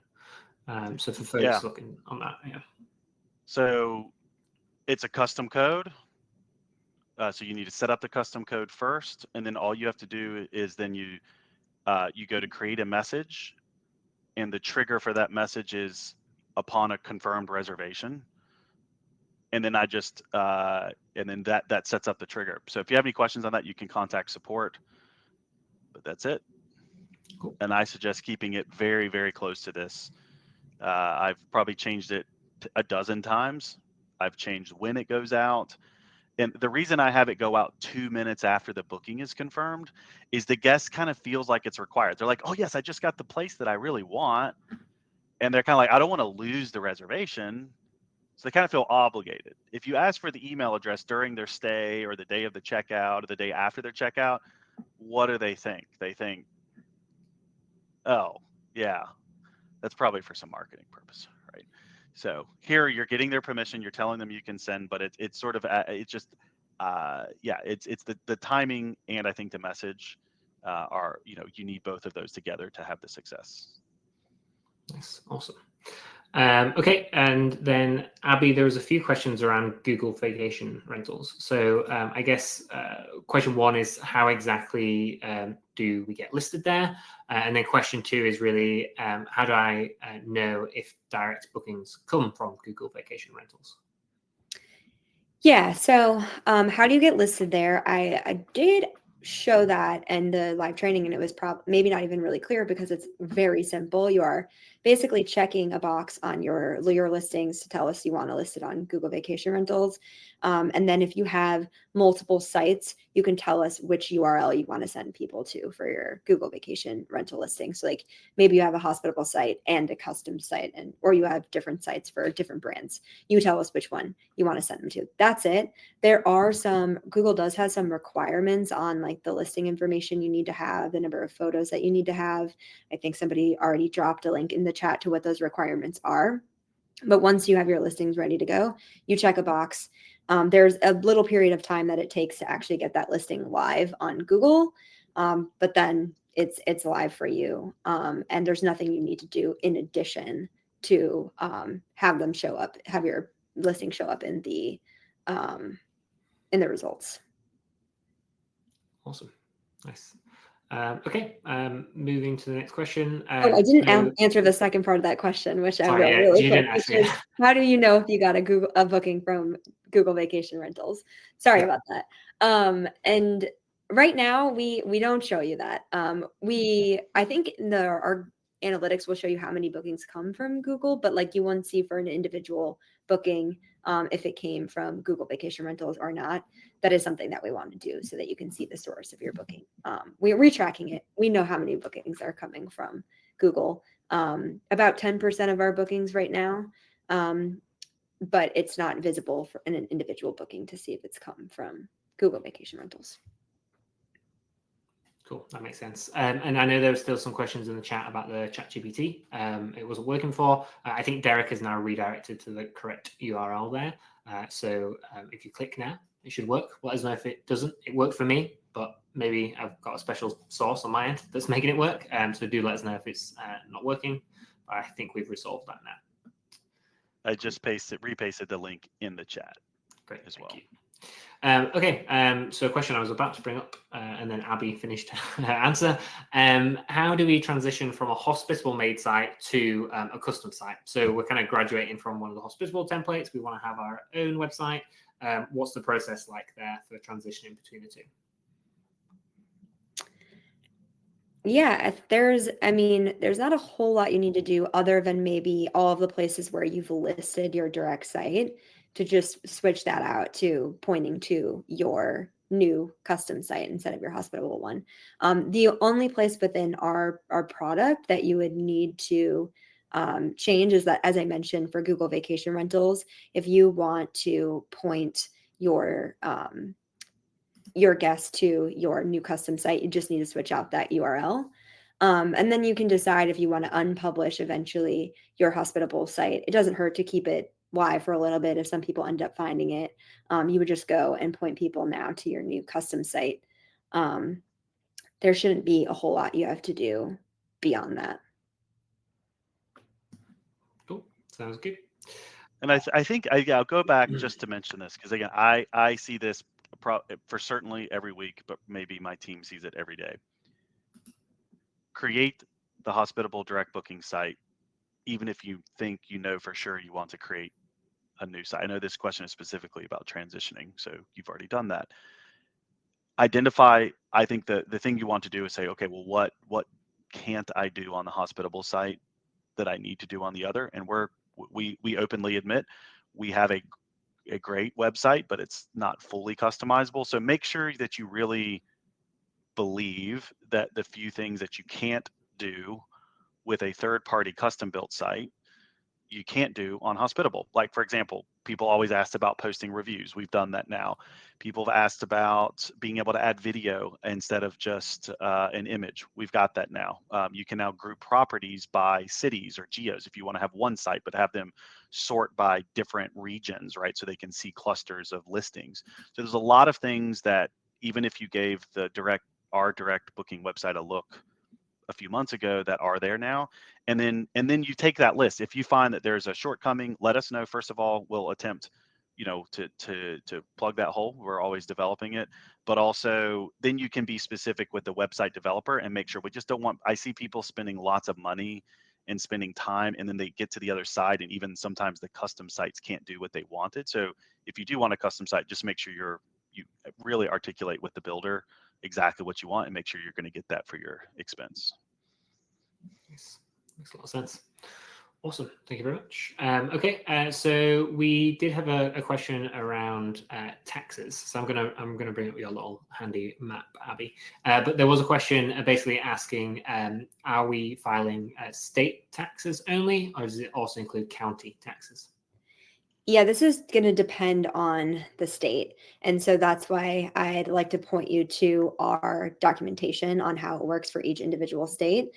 So for folks looking on that, yeah. So it's a custom code. So you need to set up the custom code first, and then all you have to do is then you go to create a message, and the trigger for that message is upon a confirmed reservation. And then I just and then that sets up the trigger. So if you have any questions on that, you can contact support. But that's it. Cool. And I suggest keeping it very, very close to this. I've probably changed it a dozen times. I've changed when it goes out. And the reason I have it go out 2 minutes after the booking is confirmed is the guest kind of feels like it's required. They're like, oh, yes, I just got the place that I really want. And they're kind of like, I don't want to lose the reservation. So they kind of feel obligated. If you ask for the email address during their stay or the day of the checkout or the day after their checkout, what do they think? They think, oh, yeah, that's probably for some marketing purpose, right? So here you're getting their permission, you're telling them you can send, but it's sort of, it's just, it's the timing and I think the message are, you need both of those together to have the success. Nice, awesome. Okay, and then Abby, there was a few questions around Google Vacation Rentals. So I guess question one is how exactly do we get listed there? And then question two is really how do I know if direct bookings come from Google Vacation Rentals? Yeah, so how do you get listed there? I did show that in the live training, and it was maybe not even really clear because it's very simple. You are basically checking a box on your listings to tell us you want to list it on Google Vacation Rentals. And then if you have multiple sites, you can tell us which URL you want to send people to for your Google Vacation Rental listing. So like maybe you have a Hospitable site and a custom site, or you have different sites for different brands. You tell us which one you want to send them to. That's it. There are Google does have some requirements on like the listing information you need to have, the number of photos that you need to have. I think somebody already dropped a link in the chat to what those requirements are. But once you have your listings ready to go, you check a box. There's a little period of time that it takes to actually get that listing live on Google, but then it's live for you, and there's nothing you need to do in addition to have your listing show up in the results. Awesome, nice. Okay, moving to the next question. I didn't answer the second part of that question, which I will really quick. How do you know if you got a booking from Google Vacation Rentals? Sorry about that. And right now we don't show you that. I think our analytics will show you how many bookings come from Google, but like you won't see for an individual booking if it came from Google Vacation Rentals or not. That is something that we want to do so that you can see the source of your booking. We're retracking it. We know how many bookings are coming from Google. About 10% of our bookings right now, but it's not visible for an individual booking to see if it's come from Google Vacation Rentals. Cool, that makes sense. And I know there were still some questions in the chat about the ChatGPT. It wasn't working for. I think Derek is now redirected to the correct URL there. So if you click now, it should work. Let us know if it doesn't. It worked for me, but maybe I've got a special source on my end that's making it work. So do let us know if it's not working. But I think we've resolved that now. I just repasted the link in the chat. Great, as well. Okay, so a question I was about to bring up, and then Abby finished her answer. How do we transition from a Hospitable made site to a custom site? So we're kind of graduating from one of the Hospitable templates. We want to have our own website. What's the process like there for transitioning between the two? Yeah, there's not a whole lot you need to do other than maybe all of the places where you've listed your direct site to just switch that out to pointing to your new custom site instead of your Hospitable one. The only place within our product that you would need to change is that, as I mentioned, for Google Vacation Rentals, if you want to point your guest to your new custom site, you just need to switch out that URL. And then you can decide if you want to unpublish eventually your Hospitable site. It doesn't hurt to keep it live for a little bit if some people end up finding it. You would just go and point people now to your new custom site. There shouldn't be a whole lot you have to do beyond that. Cool, sounds good. And I think I'll go back just to mention this because again, I see this for certainly every week, but maybe my team sees it every day. Create the Hospitable direct booking site, even if you think you know for sure you want to create a new site. I know this question is specifically about transitioning, so you've already done that. Identify, I think the thing you want to do is say, okay, well, what can't I do on the Hospitable site that I need to do on the other? And we openly admit we have a great website, but it's not fully customizable. So make sure that you really believe that the few things that you can't do with a third-party custom-built site, you can't do on Hospitable. Like, for example, people always asked about posting reviews. We've done that now. People have asked about being able to add video instead of just an image. We've got that now. You can now group properties by cities or geos if you want to have one site, but have them sort by different regions, right? So they can see clusters of listings. So there's a lot of things that even if you gave our direct booking website a look a few months ago that are there now. And then you take that list. If you find that there's a shortcoming, let us know. First of all, we'll attempt, to plug that hole. We're always developing it. But also then you can be specific with the website developer and make sure. We just don't want, I see people spending lots of money and spending time, and then they get to the other side, and even sometimes the custom sites can't do what they wanted. So if you do want a custom site, just make sure you really articulate with the builder exactly what you want and make sure you're going to get that for your expense. Yes, makes a lot of sense. Awesome, thank you very much. Okay, so we did have a question around taxes. So I'm gonna bring up your little handy map, Abby. But there was a question basically asking, are we filing state taxes only, or does it also include county taxes? Yeah, this is going to depend on the state. And so that's why I'd like to point you to our documentation on how it works for each individual state.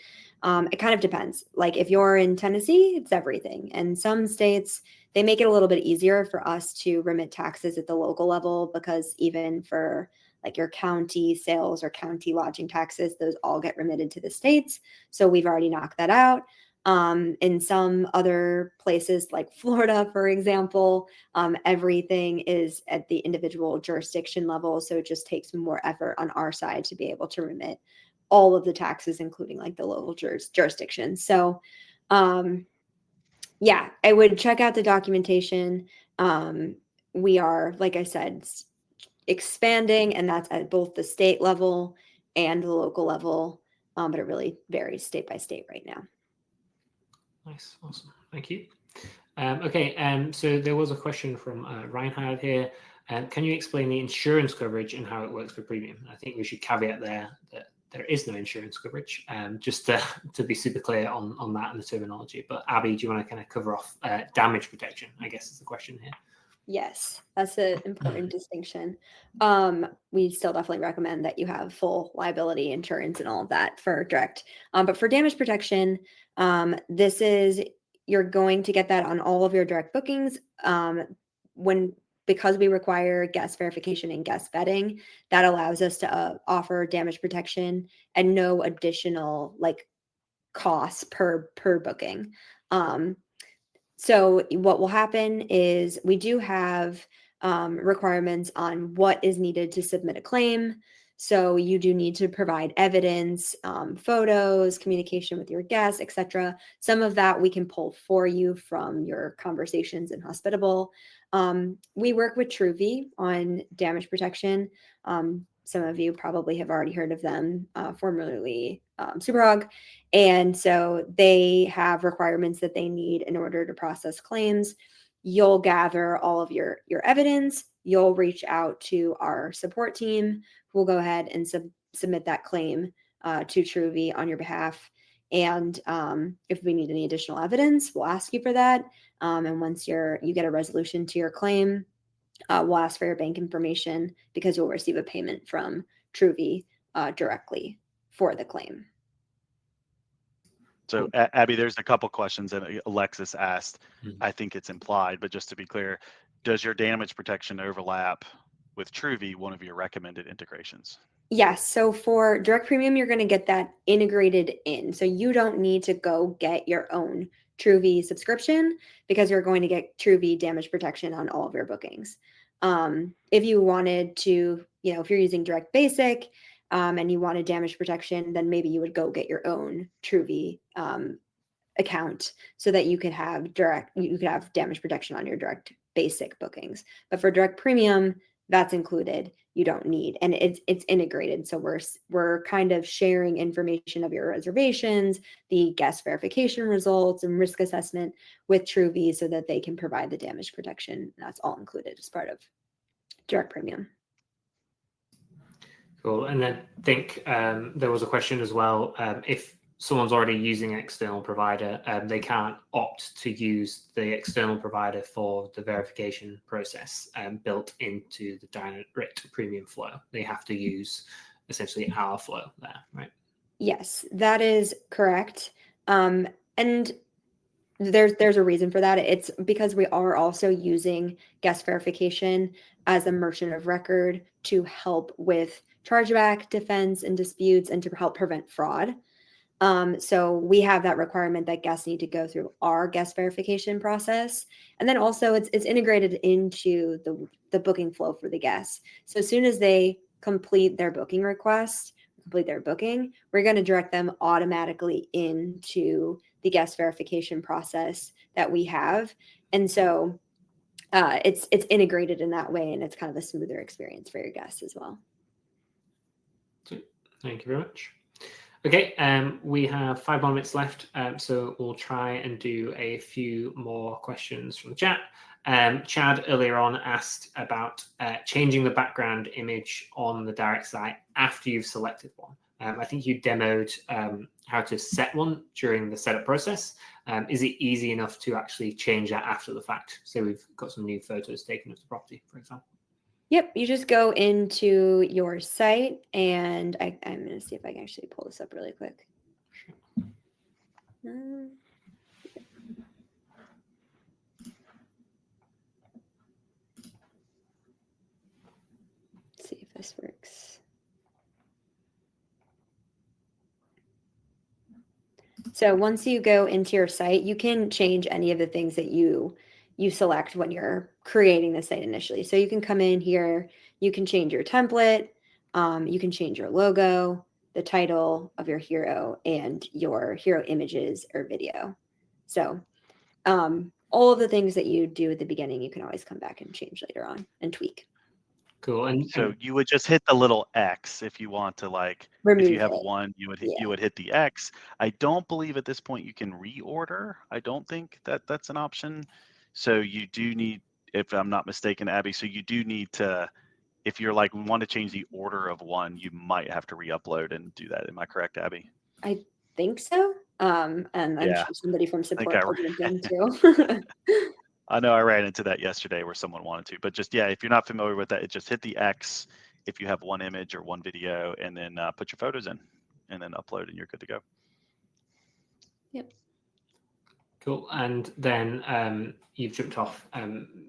It kind of depends. Like if you're in Tennessee, it's everything. And some states, they make it a little bit easier for us to remit taxes at the local level, because even for like your county sales or county lodging taxes, those all get remitted to the states. So we've already knocked that out. In some other places like Florida, for example, everything is at the individual jurisdiction level. So it just takes more effort on our side to be able to remit all of the taxes, including like the local jurisdiction. So yeah, I would check out the documentation. We are, like I said, expanding, and that's at both the state level and the local level. But it really varies state by state right now. Nice, awesome, thank you. Okay, so there was a question from Reinhard here. Can you explain the insurance coverage and how it works for premium? I think we should caveat there that there is no insurance coverage, just to be super clear on that and the terminology. But Abby, do you want to kind of cover off damage protection, I guess is the question here. Yes, that's an important distinction. We still definitely recommend that you have full liability insurance and all of that for direct. But for damage protection, you're going to get that on all of your direct bookings. Because we require guest verification and guest vetting, that allows us to offer damage protection and no additional like costs per booking. So what will happen is we do have requirements on what is needed to submit a claim. So you do need to provide evidence, photos, communication with your guests, etc. Some of that we can pull for you from your conversations in Hospitable. We work with Truvi on damage protection. Some of you probably have already heard of them, formerly Supercharging. And so they have requirements that they need in order to process claims. You'll gather all of your evidence. You'll reach out to our support team, who will go ahead and submit that claim to Truvi on your behalf. And if we need any additional evidence, we'll ask you for that. And once you get a resolution to your claim, we'll ask for your bank information, because you'll receive a payment from Truvi directly for the claim. So Abby, there's a couple questions that Alexis asked. I think it's implied, but just to be clear, does your damage protection overlap with Truvi, one of your recommended integrations? Yes. So for direct premium, you're going to get that integrated in. So you don't need to go get your own Truvi subscription, because you're going to get Truvi damage protection on all of your bookings. If you wanted to, if you're using direct basic and you wanted damage protection, then maybe you would go get your own Truvi account so that you could have damage protection on your direct basic bookings. But for direct premium, that's included. You don't need, and it's integrated. So we're kind of sharing information of your reservations, the guest verification results, and risk assessment with Truvi, so that they can provide the damage protection. That's all included as part of direct premium. Cool. And then I think there was a question as well. If someone's already using an external provider, they can't opt to use the external provider for the verification process built into the direct premium flow. They have to use essentially our flow there, right? Yes, that is correct. And there's a reason for that. It's because we are also using guest verification as a merchant of record to help with chargeback defense and disputes, and to help prevent fraud. So we have that requirement that guests need to go through our guest verification process. And then also it's integrated into the booking flow for the guests. So as soon as they complete their booking request, complete their booking, we're going to direct them automatically into the guest verification process that we have. And so it's integrated in that way, and it's kind of a smoother experience for your guests as well. Thank you very much. Okay, we have 5 more minutes left, so we'll try and do a few more questions from the chat. Chad earlier on asked about changing the background image on the direct site after you've selected one. I think you demoed how to set one during the setup process. Is it easy enough to actually change that after the fact? So we've got some new photos taken of the property, for example. Yep, you just go into your site, and I'm going to see if I can actually pull this up really quick. Let's see if this works. So once you go into your site, you can change any of the things that you select when you're creating the site initially. So you can come in here, you can change your template, you can change your logo, the title of your hero, and your hero images or video. So all of the things that you do at the beginning, you can always come back and change later on and tweak. Cool. And So you would just hit the little X if you want to, like, remove if you have it. one, you would hit, Yeah. you would hit the X. I don't believe at this point you can reorder. I don't think that that's an option. So you do need, if I'm not mistaken, Abby, so you do need to, if you're like, we want to change the order of one, you might have to re-upload and do that. Am I correct, Abby? I think so. And I'm Yeah, sure somebody from I think support I, will jump in too. I know I ran into that yesterday where someone wanted to, but just, yeah, if you're not familiar with that, it just hit the X if you have one image or one video, and then put your photos in and then upload, and you're good to go. Yep. Cool. And then you've jumped off.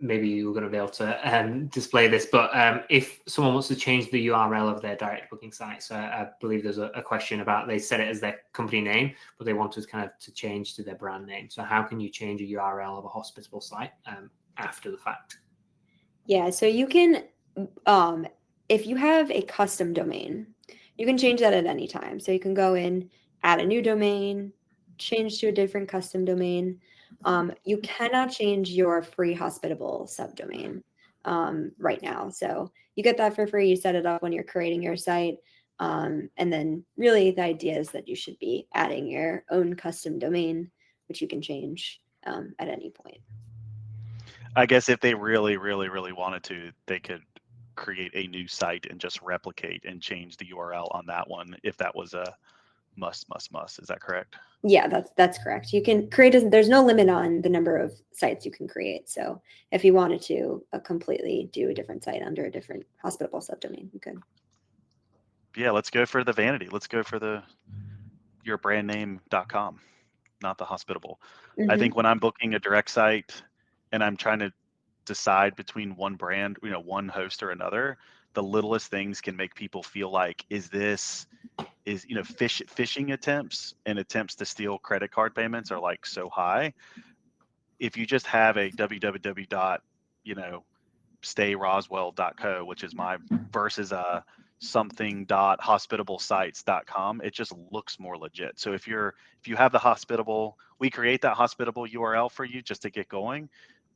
Maybe you were going to be able to display this, but if someone wants to change the URL of their direct booking site, so I believe there's a question about, they set it as their company name, but they wanted kind of to change to their brand name. So how can you change a URL of a Hospitable site after the fact? Yeah, so you can, if you have a custom domain, you can change that at any time. So you can go in, add a new domain, change to a different custom domain. You cannot change your free Hospitable subdomain right now. So you get that for free. You set it up when you're creating your site. And then really the idea is that you should be adding your own custom domain, which you can change at any point. I guess if they really, really, really wanted to, they could create a new site and just replicate and change the URL on that one if that was a must. Is that correct? Yeah, that's correct. You can create, there's no limit on the number of sites you can create. So if you wanted to completely do a different site under a different Hospitable subdomain, you could. Yeah, let's go for the vanity. Let's go for the yourbrandname.com, not the Hospitable. I think when I'm booking a direct site and I'm trying to decide between one brand, one host or another, the littlest things can make people feel like, phishing attempts and attempts to steal credit card payments are like so high. If you just have a www.stayroswell.co, which is my, versus a something.hospitablesites.com, it just looks more legit. So if you have the Hospitable, we create that Hospitable URL for you just to get going.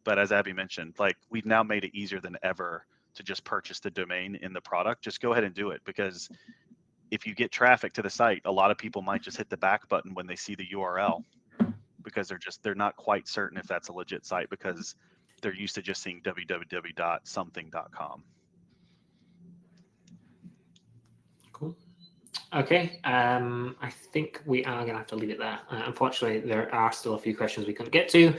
But as Abby mentioned, like, we've now made it easier than ever to just purchase the domain in the product. Just go ahead and do it, because if you get traffic to the site, a lot of people might just hit the back button when they see the URL, because they're not quite certain if that's a legit site, because they're used to just seeing www.something.com. Cool. Okay, I think we are going to have to leave it there. Unfortunately, there are still a few questions we couldn't get to.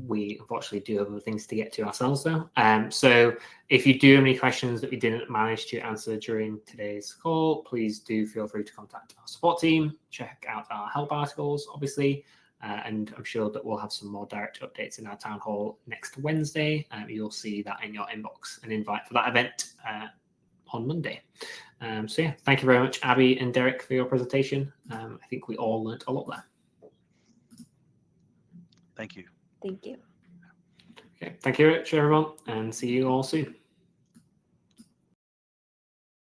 We unfortunately do have other things to get to ourselves, though. So if you do have any questions that we didn't manage to answer during today's call, please do feel free to contact our support team, check out our help articles, obviously, and I'm sure that we'll have some more direct updates in our town hall next Wednesday. You'll see that in your inbox, an invite for that event on Monday. So yeah, thank you very much, Abby and Derek, for your presentation. I think we all learnt a lot there. Thank you. Thank you. Okay, thank you very much, everyone, and see you all soon.